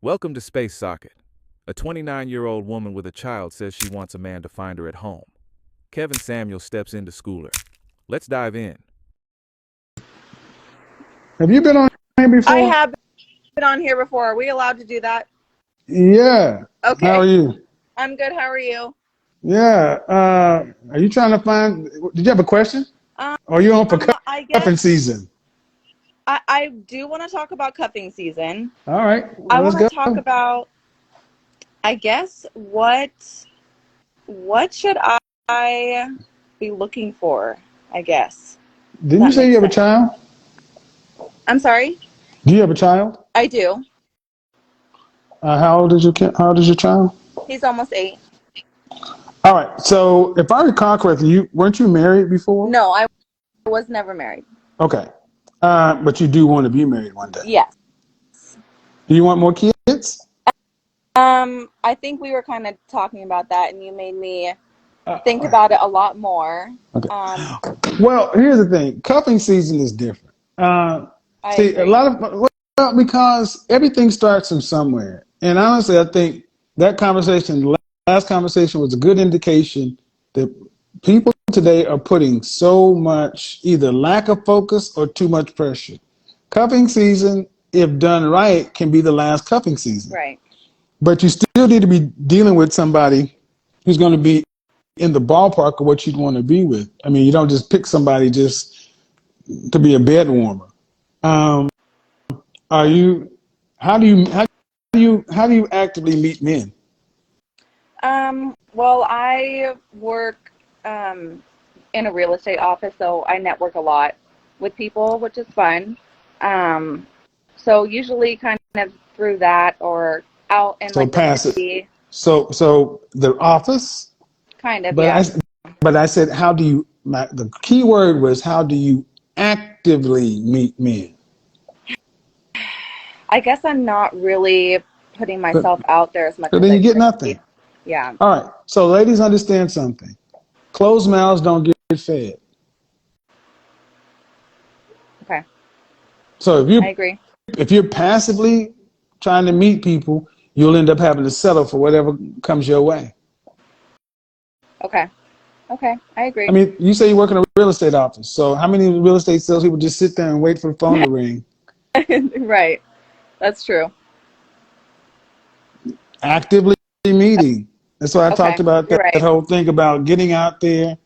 Welcome to Space Socket. A 29-year-old woman with a child says she wants a man to find her at home. Kevin Samuel steps in to school her. Let's dive in. Have you been on here I before? have been on here before. Are we allowed to do that? Yeah. How are Okay. you? I'm good. How are you? Yeah. Are you trying to find? Did you have a question? Um, Or are you on for I guess cuffing season? I do want to talk about cuffing season. All right. I Well, let's want to go. talk about, I guess, what should I be looking for? I guess. If Didn't you that say you makes have a sense. child? I'm sorry. Do you have a child? I do. How old is your child? He's almost 8. All right. So if I recall correctly, you weren't you married before? No, I was never married. Okay. But you do want to be married one day. Yes. Do you want more kids? I think we were kind of talking about that, and you made me think Uh, about it a lot more. okay. Um, Well, here's the thing. Cuffing season is different. I See, a agree. lot of because everything starts from somewhere, and honestly, I think that conversation, the last conversation, was a good indication that people today are putting so much either lack of focus or too much pressure. Cuffing season, if done right, can be the last cuffing season, Right. but you still need to be dealing with somebody who's going to be in the ballpark of what you'd want to be with. I mean, you don't just pick somebody just to be a bed warmer. Um, are you? How do you actively meet men? Well, I work in a real estate office, so I network a lot with people, which is fun. Um, so usually kind of through that or out in So like the passive. city, So the office. kind of, But yeah. I said how do you? The key word was how do you actively meet men? I guess I'm not really putting But, myself out there as much but as then I you get should be. nothing. Yeah. All right. So ladies, understand something. Closed mouths don't get fed. Okay. So I agree. if you're passively trying to meet people, you'll end up having to settle for whatever comes your way. Okay. Okay. I I agree. mean, you say you work in a real estate office. So how many real estate salespeople just sit there and wait for the phone to ring? Right. That's true. Actively meeting. That's why I talked Okay. about You're that right. whole thing about getting out there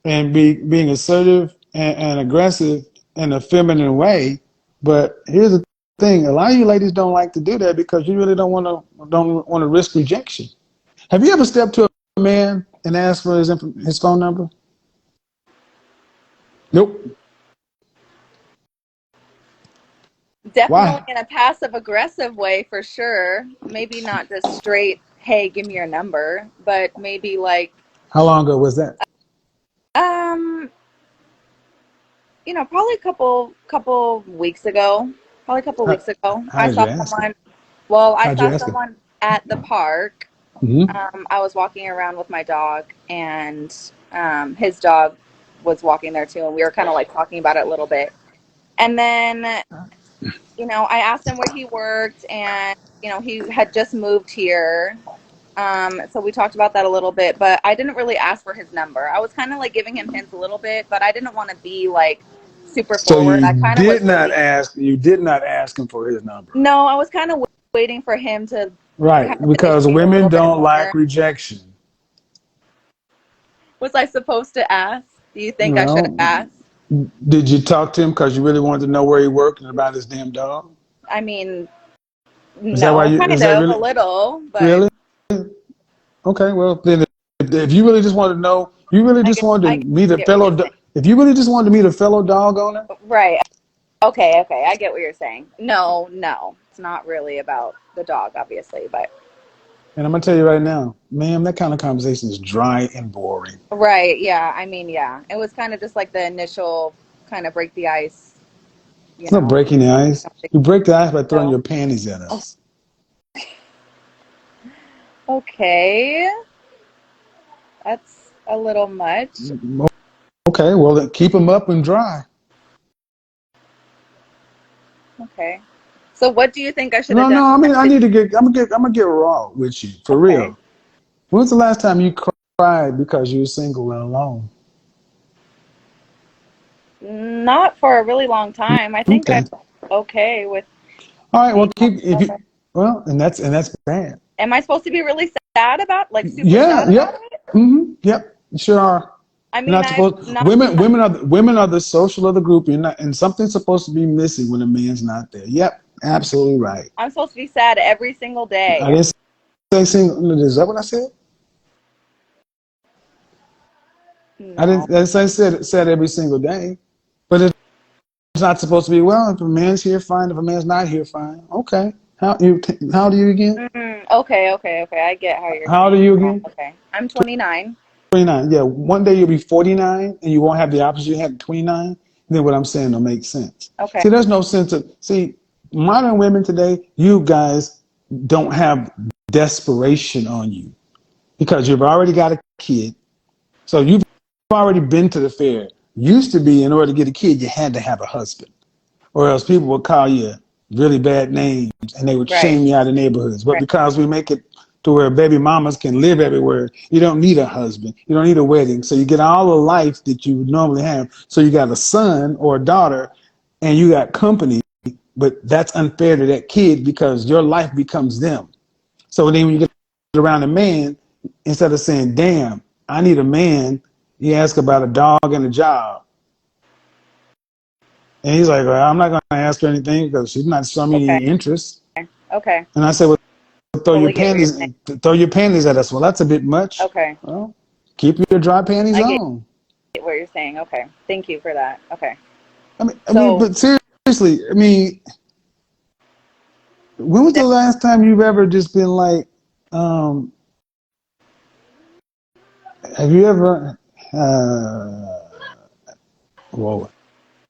and being assertive and aggressive in a feminine way. But here's the thing: a lot of you ladies don't like to do that because you really don't want to risk rejection. Have you ever stepped to a man and asked for his phone number? Nope. Definitely Why? in a passive aggressive way for sure. Maybe not just straight, hey, give me your number, but maybe like, How long ago was that? um, probably a couple weeks ago. Probably a couple How, weeks ago. how did you ask him? I How'd you saw ask him? someone at the park. Mm-hmm. I was walking around with my dog, and his dog was walking there too, and we were kind of like talking about it a little bit. And then I asked him where he worked, and he had just moved here. So we talked about that a little bit, but I didn't really ask for his number. I was kind of like giving him hints a little bit, but I didn't want to be like super So forward. you I kind of did was not waiting. ask. You did not ask him for his number, No, I was kind of waiting for him to right? kind of Because initiate a women little bit don't like more. rejection. Was I supposed to ask? Do you think I should have Well, asked? did you talk to him because you really wanted to know where he worked and about his damn dog? I mean, Is that why no, you? Is kind that of a really little, but really okay? Well, then if you really just wanted to know, you really I just get wanted to I meet a get what fellow. you're saying. If you really just wanted to meet a fellow dog owner, Right. Okay, okay. I get what you're saying. No, no. It's not really about the dog, obviously, but and I'm gonna tell you right now, ma'am, that kind of conversation is dry and boring. right, yeah. I mean, yeah. It was kind of just like the initial kind of break the ice, you It's not know. breaking the ice. You break the ice by throwing So, your panties at us. okay. That's a little much. Okay, well then keep them up and dry. Okay. So what do you think I should have No, done? no. I mean, I'm gonna get raw with you for Okay. real. When was the last time you cried because you were single and alone? Not for a really long time. I think I'm Okay. okay with All right. Well, being by keep if myself. you. Well, and that's bad. Am I supposed to be really sad about, like, super Yeah. sad about Yep. it? Yep. You sure are. I You're mean, not I've supposed. not. Women are the social of the group. You're not, and something's supposed to be missing when a man's not there. Yep. Absolutely right. I'm supposed to be sad every single I day. didn't say single. Is that what I said? I No. didn't. As I said every single day. But it's not supposed to be. Well, if a man's here, fine. If a man's not here, fine. Okay. How old are you again? Okay, okay, okay. I get how you're How old are saying you that. again? Okay. I'm 29. 29. Yeah. One day you'll be 49, and you won't have the options you had at 29. Then what I'm saying will make sense. Okay. See, there's no sense of modern women today. You guys don't have desperation on you because you've already got a kid. So you've already been to the fair. Used to be, in order to get a kid, you had to have a husband, or else people would call you really bad names and they would Right. shame you out of neighborhoods. But Right. because we make it to where baby mamas can live everywhere, you don't need a husband, you don't need a wedding. So you get all the life that you would normally have. So you got a son or a daughter and you got company, but that's unfair to that kid because your life becomes them. So then when you get around a man, instead of saying, damn, I need a man, you ask about a dog and a job. And he's like, well, I'm not going to ask her anything because she's not showing me Okay. any interest. Okay. And I said, well, Totally get what you're saying. throw your panties at us. Well, that's a bit much. Okay. Well, keep your dry panties I get on. what you're saying. Okay. Thank you for that. Okay. I mean, So, but seriously, I mean, when was the last time you've ever just been like, um, have you ever, whoa,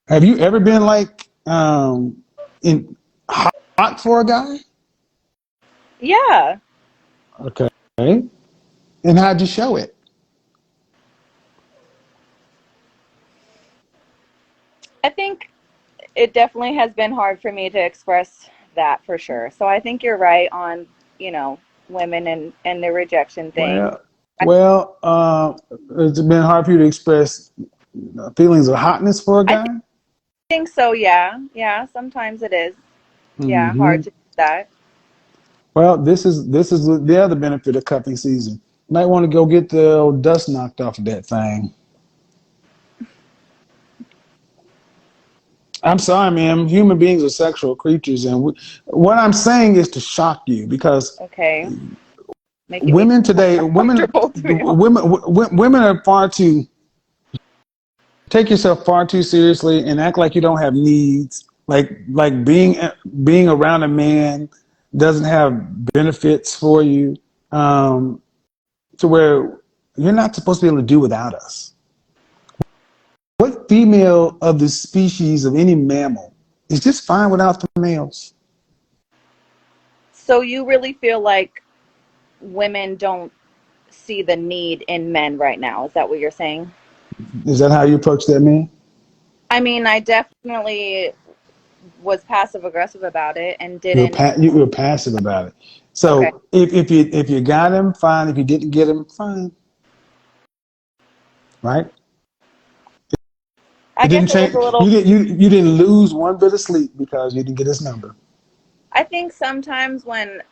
have you ever been like, in hot for a guy? yeah, Okay. And how'd you show it? I think it definitely has been hard for me to express that for sure. So I think you're right on, you know, women and the rejection thing. Well, well, it's been hard for you to express feelings of hotness for a I guy. think so, yeah. Yeah, sometimes it is. Yeah, hard Hmm. to do that. Well, this is the other benefit of cuffing season. You might want to go get the old dust knocked off of that thing. I'm sorry, man. Human beings are sexual creatures, and what I'm saying is to shock you because Okay. Making me women today, comfortable to be honest. women are far too take yourself far too seriously and act like you don't have needs. Like being around a man doesn't have benefits for you, um, to where you're not supposed to be able to do without us. What female of the species of any mammal is just fine without the males? So you really feel like women don't see the need in men right now. Is that what you're saying? Is that how you approach that man? I mean, I definitely was passive aggressive about it and You were didn't. you were passive about it. Okay. So if you got him, fine. If you didn't get him, fine. Right? I It guess didn't it was a change. little. You didn't lose one bit of sleep because you didn't get his number. I think sometimes when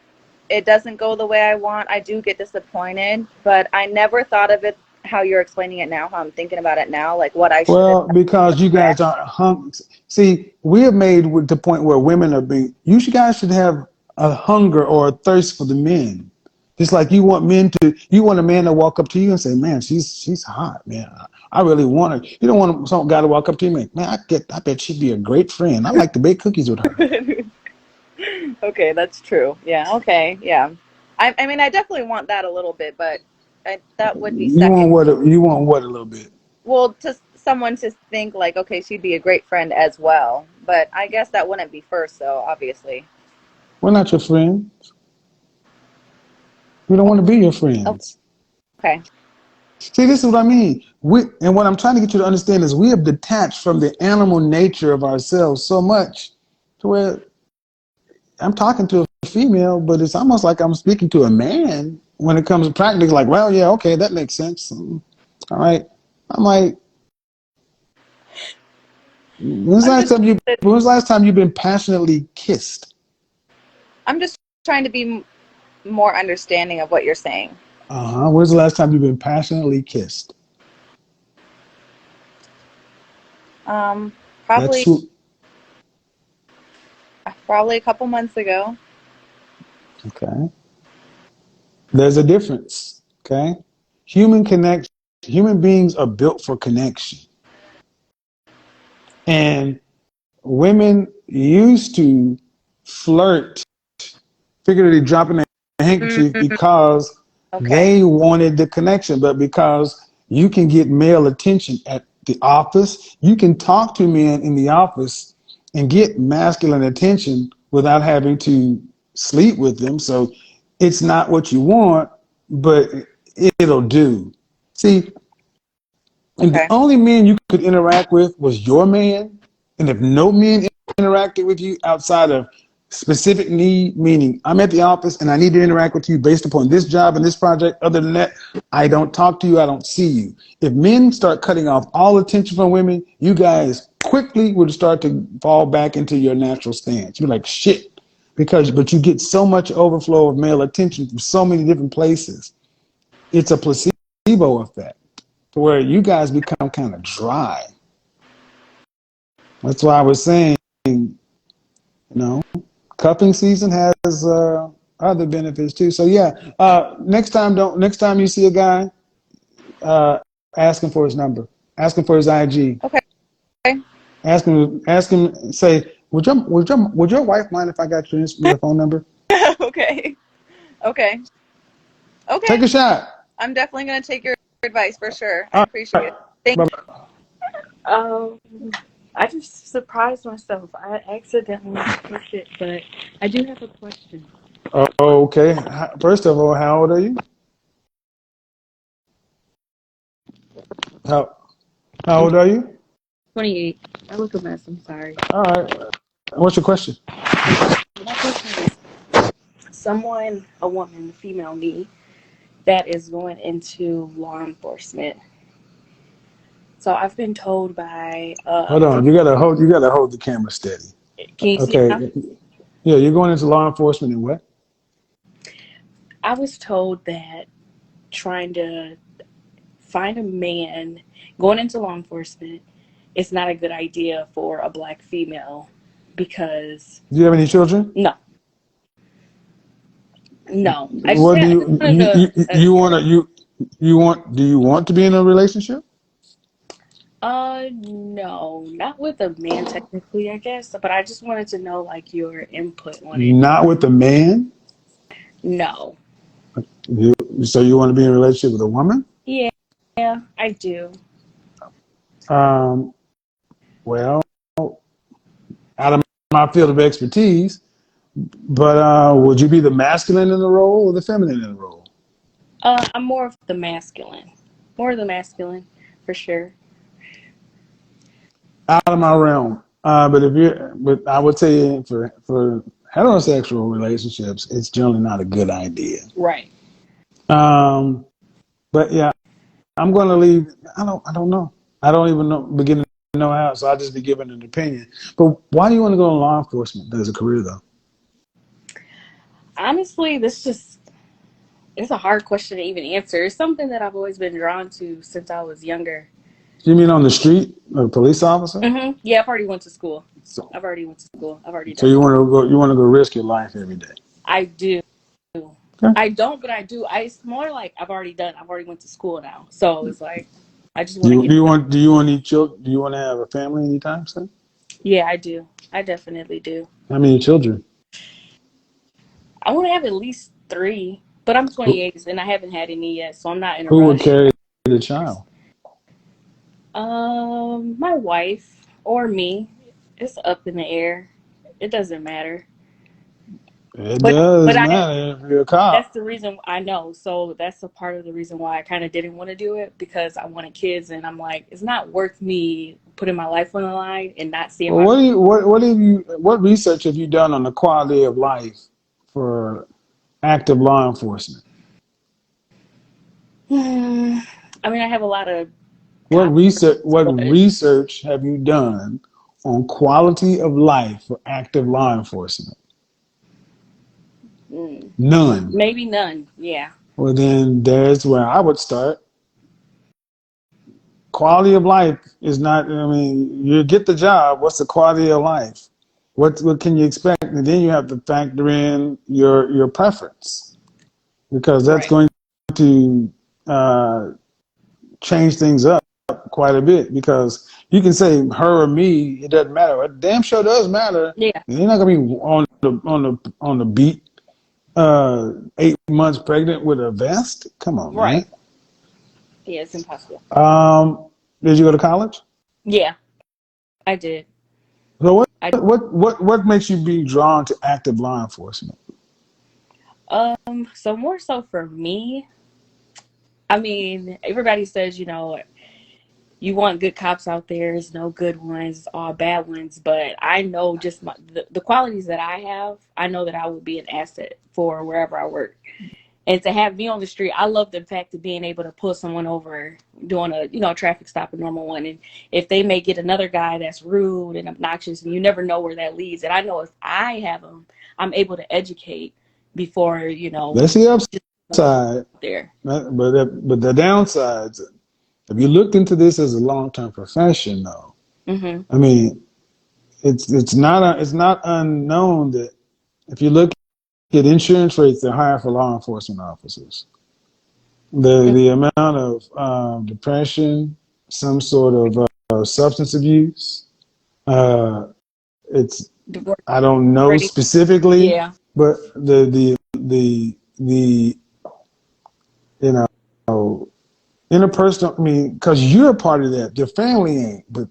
it doesn't go the way I want, I do get disappointed, but I never thought of it how you're explaining it now, how I'm thinking about it now, like what I should have Well, done to because you express. guys aren't hung. See, we have made with the point where women are being. Guys should have a hunger or a thirst for the men. Just like you want a man to walk up to you and say, "Man, she's hot, man. I really want her." You don't want some guy to walk up to you and, "Man, I bet she'd be a great friend. I like to bake cookies with her." Okay, that's true. Yeah, okay, yeah. I mean, I definitely want that a little bit, but that would be second. You want what a little bit. Well, to someone to think like, okay, she'd be a great friend as well, but I guess that wouldn't be first, though, obviously. We're not your friends. We don't want to be your friends. Okay. See, this is what I mean. And what I'm trying to get you to understand is we have detached from the animal nature of ourselves so much to where I'm talking to a female, but it's almost like I'm speaking to a man when it comes to practice. Like, well, yeah, okay, that makes sense. All right. I'm like, I'm just when's the last time you've been passionately kissed? I'm just trying to be more understanding of what you're saying. Uh-huh. When's the last time you've been passionately kissed? Um, That's probably probably a couple months ago. okay. There's a difference. Okay. Human connect human beings are built for connection. And women used to flirt, figuratively dropping a handkerchief Mm, because okay. they wanted the connection. But because you can get male attention at the office, you can talk to men in the office and get masculine attention without having to sleep with them. So it's not what you want, but it'll do. See, and the Okay. only man you could interact with was your man. And if no men interacted with you outside of specific need, meaning I'm at the office and I need to interact with you based upon this job and this project, other than that, I don't talk to you, I don't see you. If men start cutting off all attention from women, you guys quickly would start to fall back into your natural stance. You're like, shit. But you get so much overflow of male attention from so many different places. It's a placebo effect to where you guys become kind of dry. That's why I was saying, know, cupping season has other benefits too. So yeah, next time you see a guy, uh, ask him for his number, ask him for his IG, Okay. ask him, say, would your wife mind if I got your phone number? Okay. Okay. Take Okay. a shot. I'm definitely going to take your advice for sure. I All appreciate right. it. Thank you. Um, I just surprised myself. I accidentally pushed it, but I do have a question. Okay. First of all, how old are you? How how I'm old are you? 28. I look a mess. I'm sorry. All right. What's your question? My question is someone, a woman, a female me, that is going into law enforcement. So I've been told by Hold on. You gotta hold the camera steady. can you see it now? Okay. Yeah, you're going into law enforcement and what? I was told that trying to find a man going into law enforcement is not a good idea for a black female because Do you have any children? no, no. What do I just wanted to you want to do you want to be in a relationship? no, not with a man technically, I guess, but I just wanted to know like your input on it. Not with a man. No. You, so you want to be in a relationship with a woman? Yeah, I do. Um, well, out of my field of expertise, but would you be the masculine in the role or the feminine in the role? I'm more of the masculine. More of the masculine, for sure. Out of my realm. But I would say for heterosexual relationships, it's generally not a good idea. Right. Um, but yeah, I'm going to leave. I don't know. I don't even begin to know how. So I'll just be giving an opinion. But why do you want to go in law enforcement as a career, though? Honestly, this just it's a hard question to even answer. It's something that I've always been drawn to since I was younger. You mean on the street, a police officer? Yeah, I've already went to school. So, I've already went to school. I've already so done it. you want to go risk your life every day. I do. Okay. I don't, but I do. It's more like I've already done. I've already went to school now, so it's like I just want to get. Do you want any children? Do you want to have a family anytime soon? Yeah, I do. I definitely do. How many children? I want to have at least three, but I'm Who 28 and I haven't had any yet, so I'm not in a who would rush. carry the child? My wife or me. It's up in the air. It doesn't matter. It But does I matter if you're a that's cop. the reason I know. So that's a part of the reason why I kind of didn't want to do it, because I wanted kids, and I'm like, it's not worth me putting my life on the line and not seeing Well, my. what research have you done on the quality of life for active law enforcement? I mean, I have a lot of What cops, research friends, what but research have you done on quality of life for active law enforcement? mm, None. maybe none. Yeah. Well, then there's where I would start. Quality of life is not. I mean, you get the job. What's the quality of life? What can you expect? And then you have to factor in your preference because that's Right. going to change things up quite a bit. Because you can say her or me, it doesn't matter. It damn sure does matter. Yeah. You're not gonna be on the beat 8 months pregnant with a vest. Come on, man. Right. Yeah, it's impossible. Um, did you go to college? Yeah, I did. So I what makes you be drawn to active law enforcement? so more so for me, I mean, everybody says, you want good cops out there. There's no good ones, all bad ones. But I know just the qualities that I have, I know that I would be an asset for wherever I work. And to have me on the street, I love the fact of being able to pull someone over doing a traffic stop, a normal one. And if they may get another guy that's rude and obnoxious, and you never know where that leads. And I know if I have them, I'm able to educate before That's the just upside, there. but the downsides. If you looked into this as a long term profession, though, Mhm. I mean, it's not unknown that if you look at insurance rates, they're higher for law enforcement officers. The amount of depression, some sort of substance abuse, uh, it's Divorce I don't know rate. specifically, Yeah. but the you know interpersonal. I mean, because you're a part of that, your family ain't, but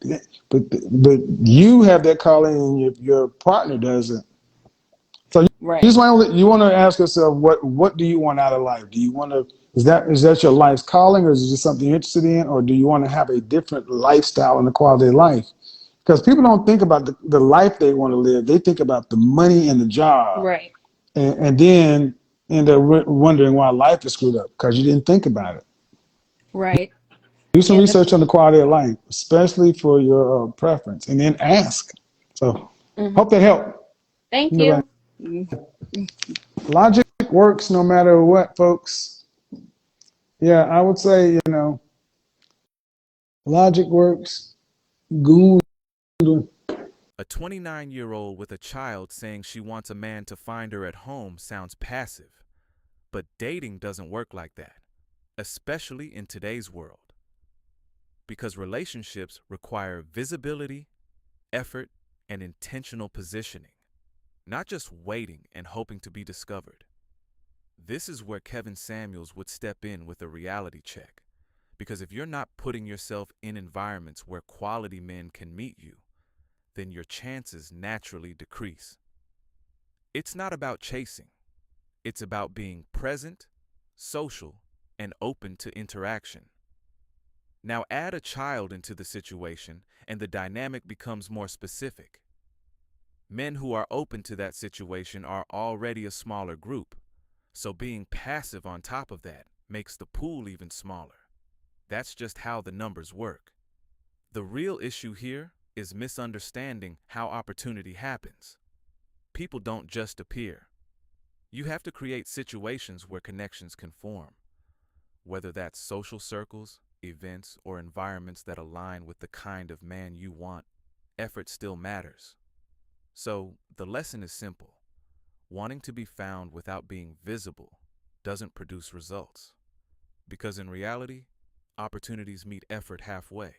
but you have that calling, and your partner doesn't. So Right. you want to ask yourself what do you want out of life? Do you want to is that your life's calling, or is it just something you're interested in, or do you want to have a different lifestyle and the quality of life? Because people don't think about the life they want to live. They think about the money and the job, Right. and then end up wondering why life is screwed up because you didn't think about it. Right. Do some Yeah. research on the quality of life, especially for your preference, and then ask. So, Mhm. hope that helped. Thank You know, you. Mm. logic works no matter what, folks. Yeah, I would say logic works. Goon. A 29-year-old with a child saying she wants a man to find her at home sounds passive, but dating doesn't work like that, especially in today's world, because relationships require visibility, effort, and intentional positioning, not just waiting and hoping to be discovered. This is where Kevin Samuels would step in with a reality check, because if you're not putting yourself in environments where quality men can meet you, then your chances naturally decrease. It's not about chasing. It's about being present, social, and open to interaction. Now add a child into the situation, and the dynamic becomes more specific. Men who are open to that situation are already a smaller group, so being passive on top of that makes the pool even smaller. That's just how the numbers work. The real issue here is misunderstanding how opportunity happens. People don't just appear. You have to create situations where connections can form, whether that's social circles, events, or environments that align with the kind of man you want. Effort still matters. So, the lesson is simple. Wanting to be found without being visible doesn't produce results. Because in reality, opportunities meet effort halfway.